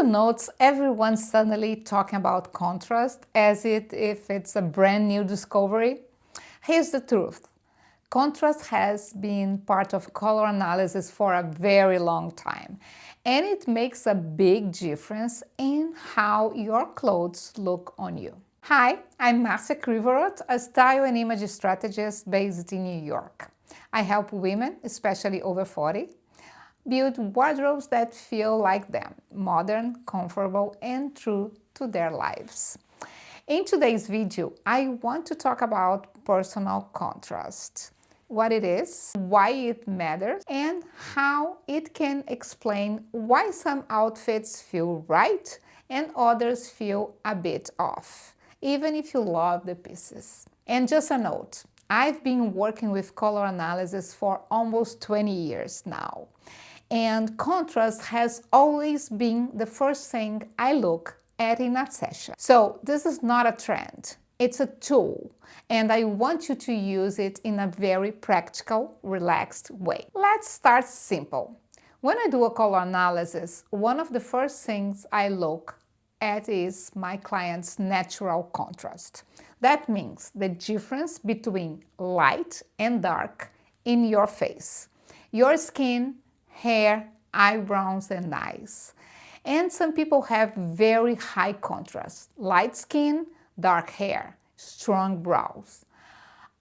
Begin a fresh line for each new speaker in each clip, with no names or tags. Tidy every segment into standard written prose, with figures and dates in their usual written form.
you notice everyone suddenly talking about contrast as if it's a brand new discovery? Here's the truth. Contrast has been part of color analysis for a very long time, and it makes a big difference in how your clothes look on you. Hi, I'm Marcia Krivorot, a style and image strategist based in New York. I help women, especially over 40, build wardrobes that feel like them, modern, comfortable, and true to their lives. In today's video, I want to talk about personal contrast, what it is, why it matters, and how it can explain why some outfits feel right and others feel a bit off, even if you love the pieces. And just a note, I've been working with color analysis for almost 20 years now. And contrast has always been the first thing I look at in a session. So this is not a trend, it's a tool, and I want you to use it in a very practical, relaxed way. Let's start simple. When I do a color analysis, one of the first things I look at is my client's natural contrast. That means the difference between light and dark in your face, your skin, hair, eyebrows, and eyes. And some people have very high contrast, light skin, dark hair, strong brows.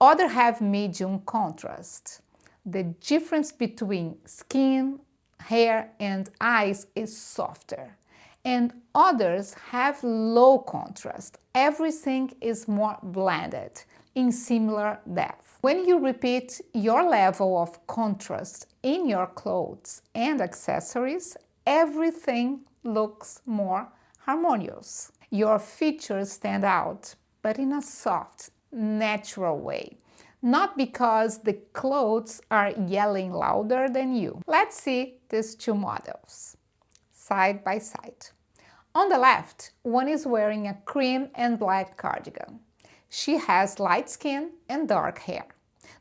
Others have medium contrast. The difference between skin, hair, and eyes is softer. And others have low contrast. Everything is more blended in similar depth. When you repeat your level of contrast in your clothes and accessories, everything looks more harmonious. Your features stand out, but in a soft, natural way. Not because the clothes are yelling louder than you. Let's see these two models, side by side. On the left, one is wearing a cream and black cardigan. She has light skin and dark hair.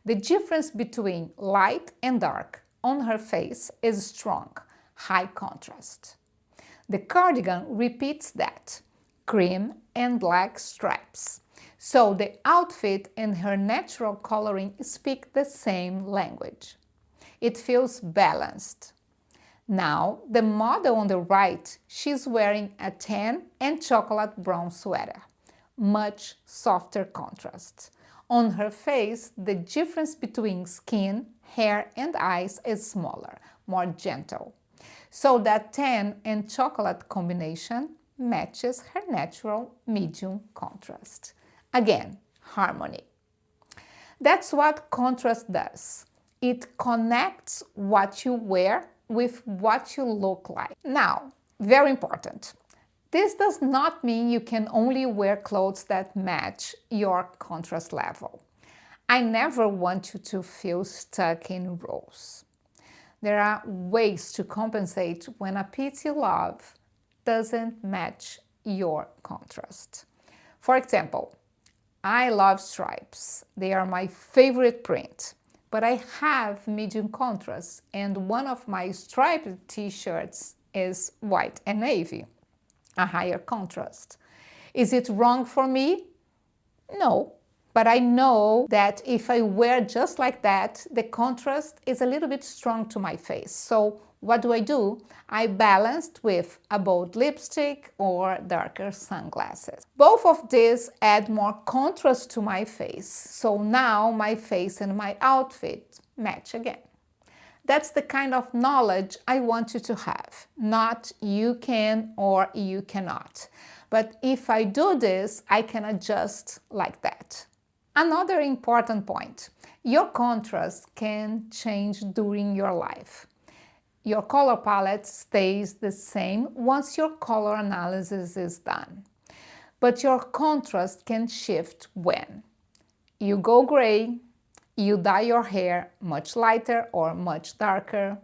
The difference between light and dark on her face is strong, high contrast. The cardigan repeats that, cream and black stripes. So the outfit and her natural coloring speak the same language. It feels balanced. Now, the model on the right, she's wearing a tan and chocolate brown sweater. Much softer contrast. On her face, the difference between skin, hair, and eyes is smaller, more gentle. So that tan and chocolate combination matches her natural medium contrast. Again, harmony. That's what contrast does. It connects what you wear with what you look like. Now, very important. This does not mean you can only wear clothes that match your contrast level. I never want you to feel stuck in roles. There are ways to compensate when a piece you love doesn't match your contrast. For example, I love stripes. They are my favorite print. But I have medium contrast, and one of my striped t-shirts is white and navy, a higher contrast. Is it wrong for me? No, but I know that if I wear just like that, the contrast is a little bit strong to my face. So what do? I balanced with a bold lipstick or darker sunglasses. Both of these add more contrast to my face, so now my face and my outfit match again. That's the kind of knowledge I want you to have, not you can or you cannot. But if I do this, I can adjust like that. Another important point, your contrast can change during your life. Your color palette stays the same once your color analysis is done. But your contrast can shift when you go gray, you dye your hair much lighter or much darker,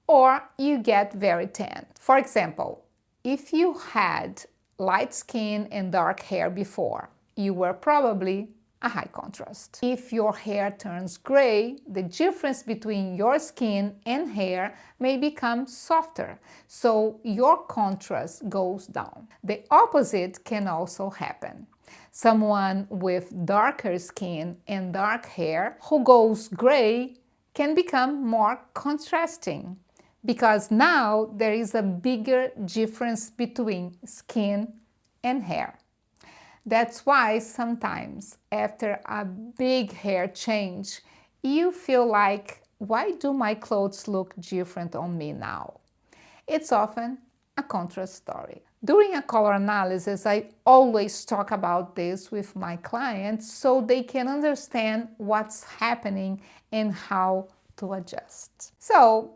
or you get very tan. For example, if you had light skin and dark hair before, you were probably a high contrast. If your hair turns gray, the difference between your skin and hair may become softer, so your contrast goes down. The opposite can also happen. Someone with darker skin and dark hair who goes gray can become more contrasting, because now there is a bigger difference between skin and hair. That's why sometimes after a big hair change, you feel like, why do my clothes look different on me now? It's often a contrast story. During a color analysis, I always talk about this with my clients so they can understand what's happening and how to adjust. So,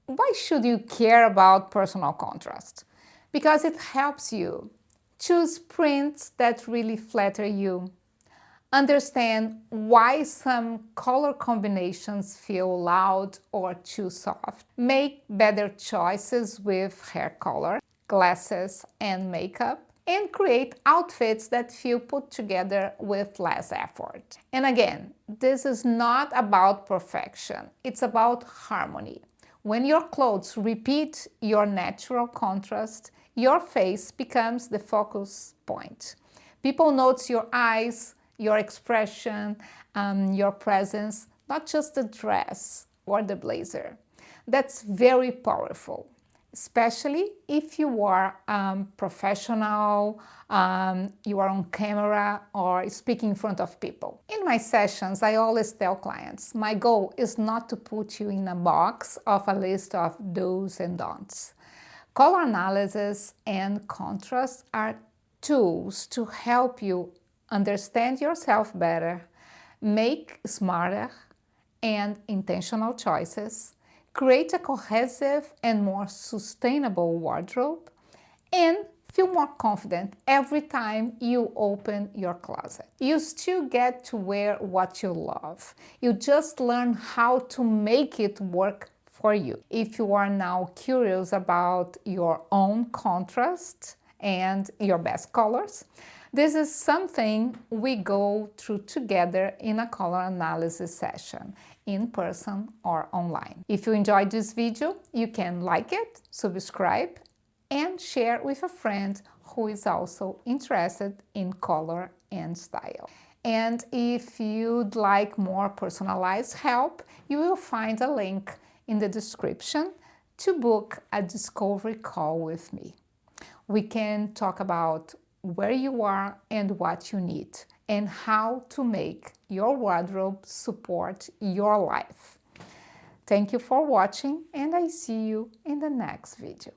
why should you care about personal contrast? Because it helps you choose prints that really flatter you, understand why some color combinations feel loud or too soft, make better choices with hair color, glasses, and makeup, and create outfits that feel put together with less effort. And again, this is not about perfection, it's about harmony. When your clothes repeat your natural contrast, your face becomes the focus point. People notice your eyes, your expression, your presence, not just the dress or the blazer. That's very powerful, especially if you are professional, you are on camera or speaking in front of people. In my sessions, I always tell clients, my goal is not to put you in a box of a list of do's and don'ts. Color analysis and contrast are tools to help you understand yourself better, make smarter and intentional choices, create a cohesive and more sustainable wardrobe, and feel more confident every time you open your closet. You still get to wear what you love. You just learn how to make it work for you. If you are now curious about your own contrast and your best colors, this is something we go through together in a color analysis session, in person or online. If you enjoyed this video, you can like it, subscribe, and share with a friend who is also interested in color and style. And if you'd like more personalized help, you will find a link in the description to book a discovery call with me. We can talk about where you are and what you need, and how to make your wardrobe support your life. Thank you for watching, and I see you in the next video.